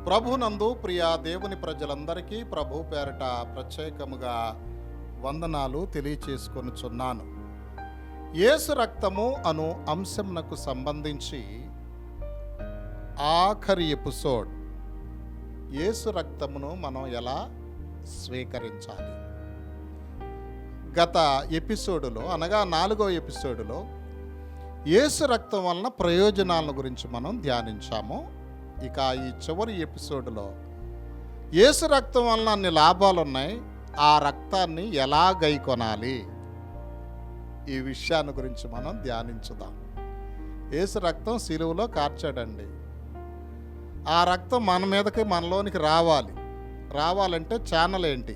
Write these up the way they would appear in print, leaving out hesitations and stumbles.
ప్రభునందు ప్రియ దేవుని ప్రజలందరికీ ప్రభు పేరట ప్రత్యేకముగా వందనాలు తెలియచేసుకొనుచున్నాను. యేసు రక్తము అను అంశంనకు సంబంధించి ఆఖరి ఎపిసోడ్, యేసు రక్తమును మనం ఎలా స్వీకరించాలి. గత ఎపిసోడులో అనగా 4వ ఎపిసోడులో యేసు రక్తం వలన ప్రయోజనాల గురించి మనం ధ్యానించాము. ఇక ఈ చివరి ఎపిసోడ్లో యేసు రక్తం వలన అన్ని లాభాలు ఉన్నాయి, ఆ రక్తాన్ని ఎలా గైకొనాలి ఈ విషయాన్ని గురించి మనం ధ్యానించుదాం. యేసు రక్తం సిలువలో కార్చాడండి. ఆ రక్తం మన మీదకి మనలోనికి రావాలంటే ఛానల్ ఏంటి?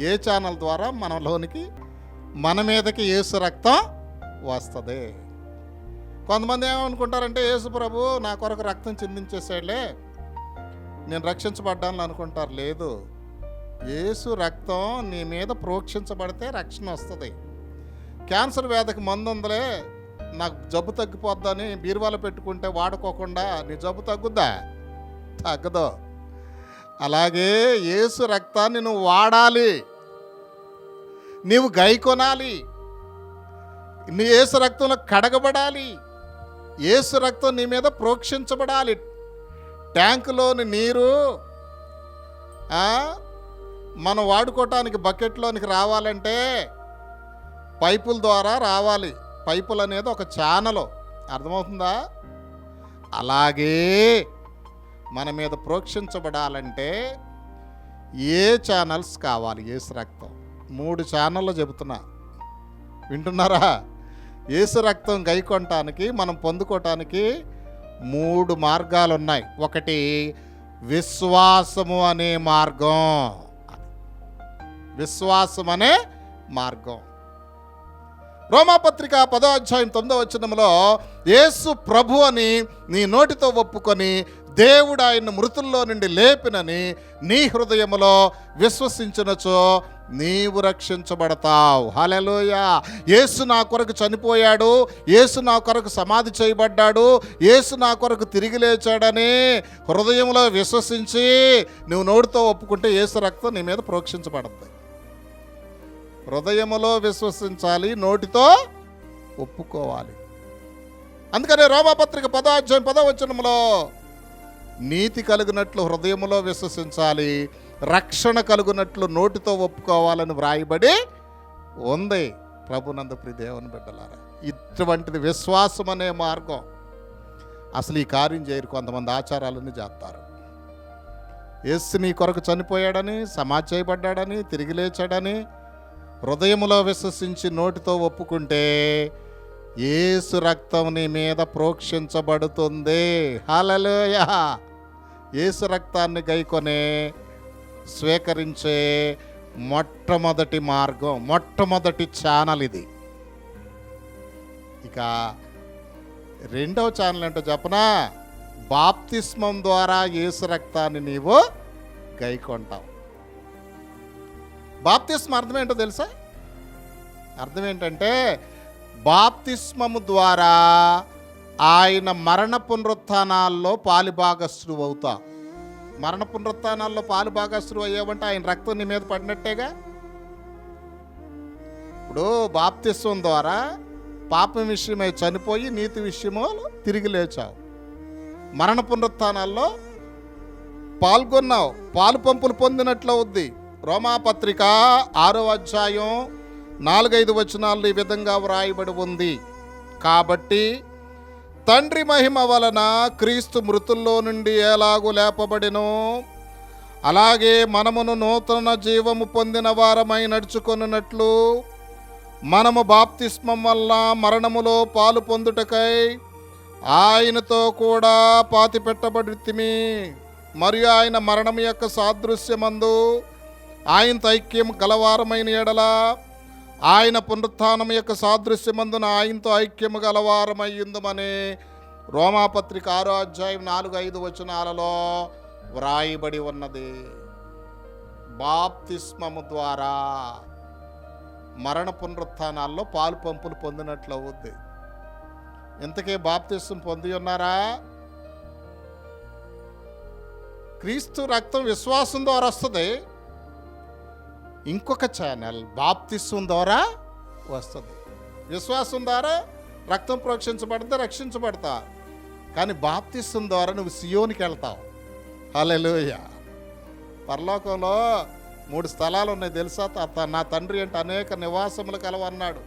ఏ ఛానల్ ద్వారా మన మీదకి యేసు రక్తం వస్తుంది? కొంతమంది ఏమనుకుంటారంటే, యేసు ప్రభు నా కొరకు రక్తం చిందించేసాడులే, నేను రక్షించబడ్డాను అనుకుంటారు. లేదు, యేసు రక్తం నీ మీద ప్రోక్షించబడితే రక్షణ వస్తుంది. క్యాన్సర్ వ్యాధికి మందు ఉందిలే, నాకు జబ్బు తగ్గిపోద్దని బీరువాలో పెట్టుకుంటే వాడుకోకుండా నీ జబ్బు తగ్గుద్దా? తగ్గదు. అలాగే యేసు రక్తాన్ని నువ్వు వాడాలి, నీవు గైకొనాలి, నీ యేసు రక్తంలో కడగబడాలి, యేసు రక్తం నీ మీద ప్రోక్షించబడాలి. ట్యాంకులోని నీరు మనం వాడుకోవటానికి బకెట్లోనికి రావాలంటే పైపుల ద్వారా రావాలి. పైపులు అనేది ఒక ఛానల్, అర్థమవుతుందా? అలాగే మన మీద ప్రోక్షించబడాలంటే ఏ ఛానల్స్ కావాలి? యేసు రక్తం 3 ఛానళ్ళు చెబుతున్నా, వింటున్నారా? యేసు రక్తం గైకొనటానికి, మనం పొందుకోవటానికి 3 మార్గాలు ఉన్నాయి. ఒకటి విశ్వాసము అనే మార్గం. విశ్వాసం అనే మార్గం. రోమాపత్రిక 10వ అధ్యాయం 9వ వచనంలో యేసు ప్రభు అని నీ నోటితో ఒప్పుకొని దేవుడు ఆయన్ను మృతుల్లో నుండి లేపినని నీ హృదయములో విశ్వసించినచో నీవు రక్షించబడతావు. హల్లెలూయా! యేసు నా కొరకు చనిపోయాడు, యేసు నా కొరకు సమాధి చేయబడ్డాడు, యేసు నా కొరకు తిరిగి లేచాడని హృదయంలో విశ్వసించి నువ్వు నోటితో ఒప్పుకుంటే యేసు రక్తం నీ మీద ప్రోక్షించబడుతుంది. హృదయములో విశ్వసించాలి, నోటితో ఒప్పుకోవాలి. అందుకనే రోమాపత్రిక 10వ అధ్యాయం 10వ వచనంలో నీతి కలుగునట్లు హృదయములో విశ్వసించాలి, రక్షణ కలుగునట్లు నోటితో ఒప్పుకోవాలని వ్రాయబడి ఉంది. ప్రభునందు ప్రియ దేవుని బిడ్డలారా, ఇటువంటిది విశ్వాసం అనే మార్గం. అసలు ఈ కార్యం చేయరు, కొంతమంది ఆచారాలన్నీ చేస్తారు. యేసు నీ కొరకు చనిపోయాడని, సమాధి చేయబడ్డాడని, తిరిగి లేచాడని హృదయములో విశ్వసించి నోటితో ఒప్పుకుంటే యేసు రక్తం నీ మీద ప్రోక్షించబడుతుంది. హల్లెలూయా! యేసు రక్తాన్ని గైకొనే స్వీకరించే మొట్టమొదటి మార్గం, మొట్టమొదటి ఛానల్ ఇది. ఇక 2వ ఛానల్ ఏంటో చెప్పనా? బాప్తిస్మం ద్వారా యేసు రక్తాన్ని నీవు గైకొంటావు. బాప్తిస్మం అర్థం ఏంటో తెలుసా? అర్థం ఏంటంటే, బాప్తిస్మము ద్వారా ఆయన మరణ పునరుత్థానాల్లో పాలుభాగస్తుడు అవుతావు. మరణ పునరుత్థానాల్లో పాలుభాగస్తుడు అయ్యావంటే ఆయన రక్తం నీ మీద పడినట్టేగా. ఇప్పుడు బాప్తిస్మం ద్వారా పాపం విషయమై చనిపోయి నీతి విషయమో తిరిగి లేచావు. మరణ పునరుత్థానాల్లో పాల్గొన్నావు, పాలు పంపులు పొందినట్లు అవుద్ది. రోమాపత్రిక 6వ అధ్యాయం 4-5 వచనాల్లో ఈ విధంగా వ్రాయబడి ఉంది. కాబట్టి తండ్రి మహిమ వలన క్రీస్తు మృతుల్లో నుండి ఎలాగూ లేపబడినో అలాగే మనమును నూతన జీవము పొందిన వారమై నడుచుకొనున్నట్లు మనము బాప్తిస్మం వల్ల మరణములో పాలు పొందుటకై ఆయనతో కూడా పాతిపెట్టబడితిమి. మరియు ఆయన మరణం యొక్క సాదృశ్యమందు ఆయనతో ఐక్యం గలవారమైన ఎడల ఆయన పునరుత్థానం యొక్క సాదృశ్యమందున ఆయనతో ఐక్యము గలవారమయ్యుందుమని రోమాపత్రిక 6వ అధ్యాయం 4-5 వచనాలలో వ్రాయబడి ఉన్నది. బాప్తిస్మము ద్వారా మరణ పునరుత్థానాల్లో పాలు పంపులు పొందినట్లు అవుద్ది. ఇంతకీ బాప్తిస్మం పొంది ఉన్నారా? క్రీస్తు రక్తం విశ్వాసం ద్వారా వస్తుంది. ఇంకొక ఛానల్ బాప్తిస్మం ద్వారా వస్తుంది. విశ్వాసం ద్వారా రక్తం ప్రోక్షించబడితే రక్షించబడతా, కానీ బాప్తిస్మం ద్వారా నువ్వు సియోనికి వెళ్తావు. హల్లెలూయా. పరలోకంలో 3 స్థలాలు ఉన్నాయి తెలుసా? నా తండ్రి అంటే అనేక నివాసములు కలవన్నాడు.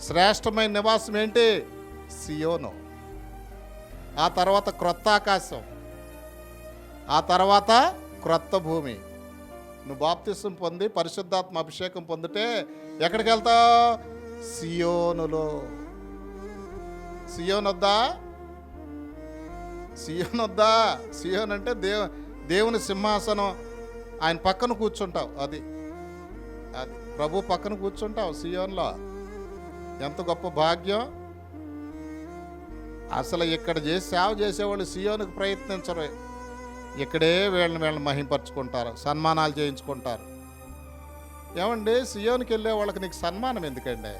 శ్రేష్టమైన నివాసం ఏంటి? సియోను. ఆ తర్వాత క్రొత్త ఆకాశం, ఆ తర్వాత క్రొత్త భూమి. నువ్వు బాప్తిస్మం పొంది పరిశుద్ధాత్మ అభిషేకం పొందితే ఎక్కడికి వెళ్తావు? సియోనులో. సియోన్ వద్దా? సియోన్ వద్దా? సియోన్ అంటే దేవుని సింహాసనం, ఆయన పక్కన కూర్చుంటావు. అది ప్రభు పక్కన కూర్చుంటావు సియోన్లో. ఎంత గొప్ప భాగ్యం. అసలు ఇక్కడ సేవ చేసేవాళ్ళు సియోనుకు ప్రయత్నించరు. ఇక్కడే వీళ్ళని మహింపరచుకుంటారు, సన్మానాలు చేయించుకుంటారు. ఏమండి, సియోనుకి వెళ్ళే వాళ్ళకి నీకు సన్మానం ఎందుకండి?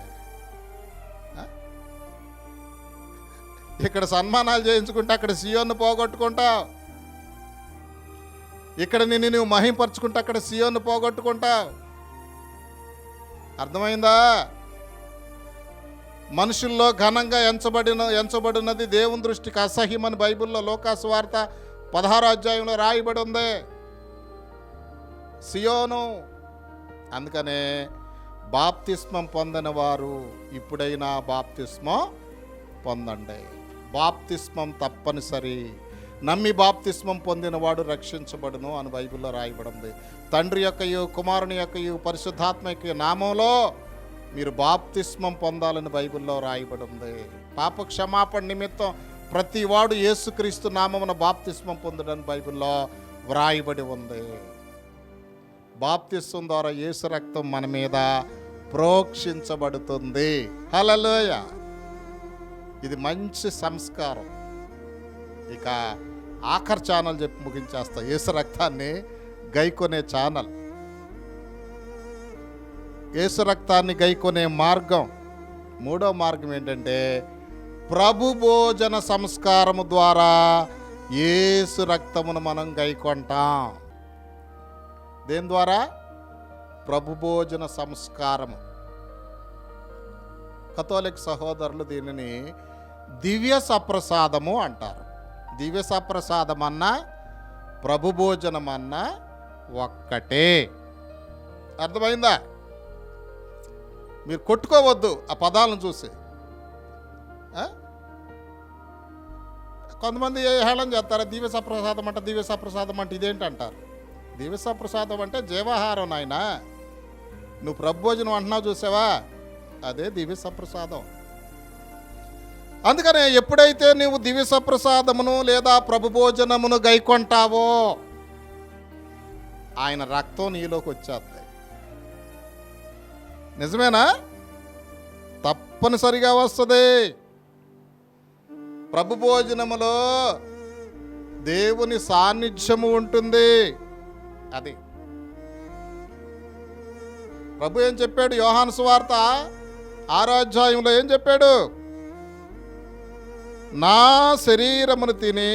ఇక్కడ సన్మానాలు చేయించుకుంటే అక్కడ సియోన్ను పోగొట్టుకుంటావు. ఇక్కడ నువ్వు మహింపరచుకుంటే అక్కడ సియోన్ను పోగొట్టుకుంటావు. అర్థమైందా? మనుషుల్లో ఘనంగా ఎంచబడినది దేవుని దృష్టికి అసహ్యమని బైబిల్లో లోకాసు వార్త 16వ అధ్యాయంలో రాయబడి ఉంది. సియోను. అందుకనే బాప్తిస్మం పొందని వారు ఇప్పుడైనా బాప్తిస్మం పొందండి. బాప్తిస్మం తప్పనిసరి. నమ్మి బాప్తిస్మం పొందినవాడు రక్షించబడును అని బైబిల్లో రాయబడింది. తండ్రి యొక్కయు కుమారుని యొక్కయు పరిశుద్ధాత్మ యొక్క నామంలో మీరు బాప్తిస్మం పొందాలని బైబిల్లో రాయబడింది. పాప క్షమాపణ నిమిత్తం ప్రతి వాడు యేసుక్రీస్తు నామమున బాప్తిస్మం పొందడని బైబిల్లో వ్రాయబడి ఉంది. బాప్తిస్మం ద్వారా యేసు రక్తం మన మీద ప్రోక్షించబడుతుంది. హల్లెలూయా. ఇది మంచి సంస్కారం. ఇక ఆఖరి ఛానల్ చెప్పి ముగించేస్తా. యేసు రక్తాన్ని గైకొనే ఛానల్, యేసు రక్తాన్ని గైకొనే మార్గం. 3వ మార్గం ఏంటంటే ప్రభు భోజన సంస్కారము ద్వారా యేసు రక్తమును మనం గైకొంటాం. దేని ద్వారా? ప్రభు భోజన సంస్కారము. కథోలిక్ సహోదరులు దీనిని దివ్య సప్రసాదము అంటారు. దివ్య సప్రసాదం అన్నా ప్రభు భోజనం అన్నా ఒక్కటే. అర్థమైందా? మీరు కొట్టుకోవద్దు ఆ పదాలను చూసి. కొంతమంది ఏ హేళన చేస్తారా? దివ్య సప్రసాదం అంటే, దివ్య సప్రసాదం అంటే ఇదేంటి అంటారు. దివ్య సప్రసాదం అంటే జీవాహారం నాయన. నువ్వు ప్రభు భోజనం అంటున్నావు చూసావా, అదే దివ్య సప్రసాదం. అందుకనే ఎప్పుడైతే నువ్వు దివ్య సప్రసాదమును లేదా ప్రభు భోజనమును గైకొంటావో ఆయన రక్తం నీలోకి వచ్చేద్ది. నిజమేనా? తప్పనిసరిగా వస్తుంది. ప్రభు భోజనములో దేవుని సాన్నిధ్యము ఉంటుంది. అది ప్రభు ఏం చెప్పాడు? యోహాను సువార్త 6వ అధ్యాయంలో ఏం చెప్పాడు? నా శరీరమును తిని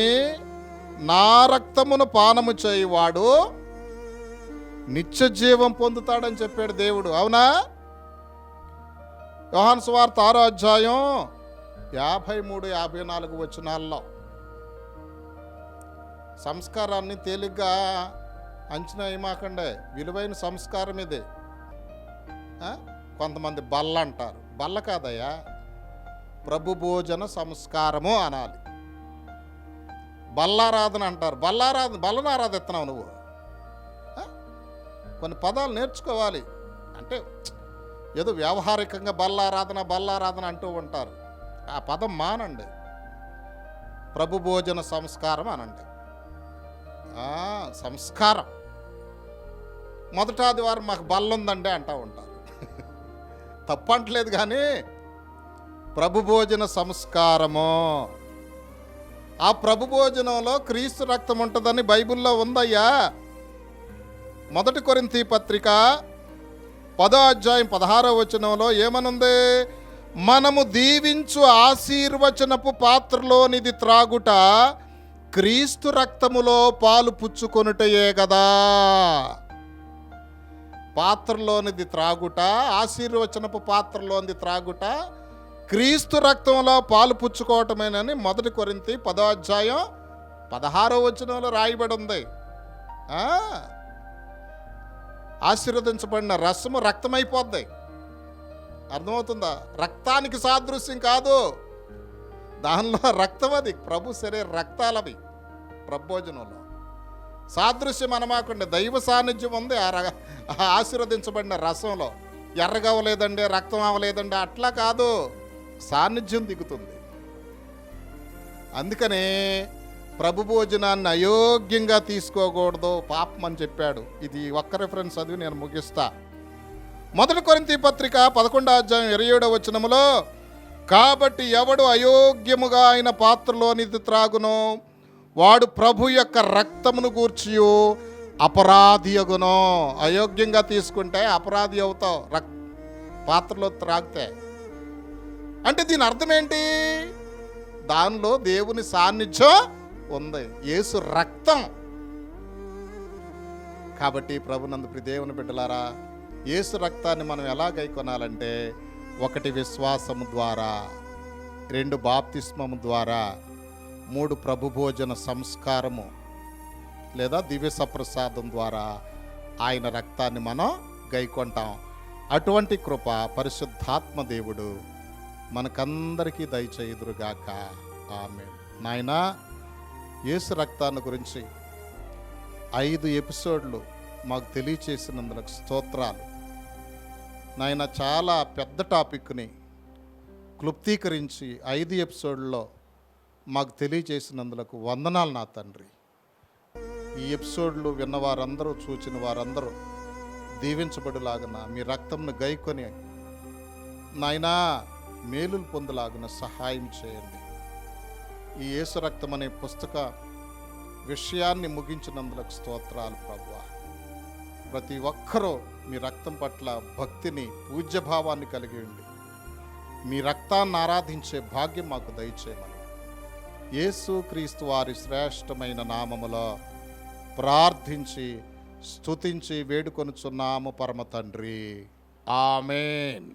నా రక్తమును పానము చేయువాడు నిత్య జీవం పొందుతాడని చెప్పాడు దేవుడు. అవునా? యోహాను సువార్త 6వ అధ్యాయం 53, 54 వచనాల్లో. సంస్కారాన్ని తేలిగ్గా అంచనా వేయమాకండే. విలువైన సంస్కారం ఇది. కొంతమంది బల్ల అంటారు. బల్ల కాదయ్యా, ప్రభు భోజన సంస్కారము అనాలి. బల్లారాధన అంటారు. బల్లను ఆరాధిస్తున్నావు నువ్వు. కొన్ని పదాలు నేర్చుకోవాలి. అంటే ఏదో వ్యవహారికంగా బల్లారాధన అంటూ ఉంటారు. ఆ పదం మానండి. ప్రభు భోజన సంస్కారం అనండి. సంస్కారం. మొదటి ఆదివారం మాకు బల్ల ఉందండి అంటూ ఉంటారు. తప్పంటలేదు, కానీ ప్రభు భోజన సంస్కారము. ఆ ప్రభు భోజనంలో క్రీస్తు రక్తం ఉంటుందని బైబిల్లో ఉందయ్యా. 1 కొరింథీ పత్రిక 10వ అధ్యాయం 16వ వచనంలో ఏమనుంది? మనము దీవించు ఆశీర్వచనపు పాత్రలోనిది త్రాగుట క్రీస్తు రక్తములో పాలు పుచ్చుకొనుటయే కదా. పాత్రలోనిది త్రాగుట, ఆశీర్వచనపు పాత్రలోనిది త్రాగుట, క్రీస్తు రక్తంలో పాలు పుచ్చుకోవటమేనని 1 కొరింథీ 10:16 రాయబడి ఉంది. ఆశీర్వదించబడిన రసము రక్తమైపోద్ది. అర్థమవుతుందా? రక్తానికి సాదృశ్యం కాదు, దానిలో రక్తం, అది ప్రభు శరీర రక్తాలవి ప్రభోజనంలో. సాదృశ్యం అనమాకండి, దైవ సాన్నిధ్యం ఉంది ఆ ఆశీర్వదించబడిన రసంలో. ఎర్రగా అవ్వలేదండి, రక్తం అవ్వలేదండి, అట్లా కాదు, సాన్నిధ్యం దిగుతుంది. అందుకనే ప్రభు భోజనాన్ని అయోగ్యంగా తీసుకోకూడదు, పాపం అని చెప్పాడు. ఇది ఒక్క రిఫరెన్స్ చదివి నేను ముగిస్తా. 1 కొరింథీ పత్రిక 11:27 కాబట్టి ఎవడు అయోగ్యముగా అయిన పాత్రలోనిది త్రాగునో వాడు ప్రభు యొక్క రక్తమును గూర్చియు అపరాధి అగునో. అయోగ్యంగా తీసుకుంటే అపరాధి అవుతావు, పాత్రలో త్రాగితే. అంటే దీని అర్థం ఏంటి? దానిలో దేవుని సాన్నిధ్యం ఉంది, యేసు రక్తం. కాబట్టి ప్రభునందు ప్రియ దేవుని బిడ్డలారా, యేసు రక్తాన్ని మనం ఎలా గైకొనాలంటే, 1 విశ్వాసము ద్వారా, 2 బాప్తిస్మము ద్వారా, 3 ప్రభు భోజన సంస్కారము లేదా దివ్య సప్రసాదం ద్వారా ఆయన రక్తాన్ని మనం గైకొంటాం. అటువంటి కృప పరిశుద్ధాత్మ దేవుడు మనకందరికీ దయచేయుదురుగాక. ఆమేన్. నాయనా, యేసు రక్తాన్ని గురించి 5 ఎపిసోడ్లు మాకు తెలియచేసినందుకు స్తోత్రాలు నాయన. చాలా పెద్ద టాపిక్ని క్లుప్తీకరించి 5 ఎపిసోడ్లో మాకు తెలియచేసినందుకు వందనాలు నా తండ్రి. ఈ ఎపిసోడ్లు విన్నవారందరూ, చూచిన వారందరూ దీవించబడులాగున మీ రక్తంను గైకొని నాయనా మేలులు పొందలాగున సహాయం చేయండి. ఈ యేసు రక్తం అనే పుస్తక విషయాన్ని ముగించినందుకు స్తోత్రాలు ప్రభువా. ప్రతి ఒక్కరూ మీ రక్తం పట్ల భక్తిని, పూజ్యభావాన్ని కలిగి ఉండి మీ రక్తాన్ని ఆరాధించే భాగ్యం మాకు దయచేయమని యేసు క్రీస్తు వారి శ్రేష్టమైన నామములో ప్రార్థించి స్తుతించి వేడుకొనుచున్నాము పరమ తండ్రి. ఆమేన్.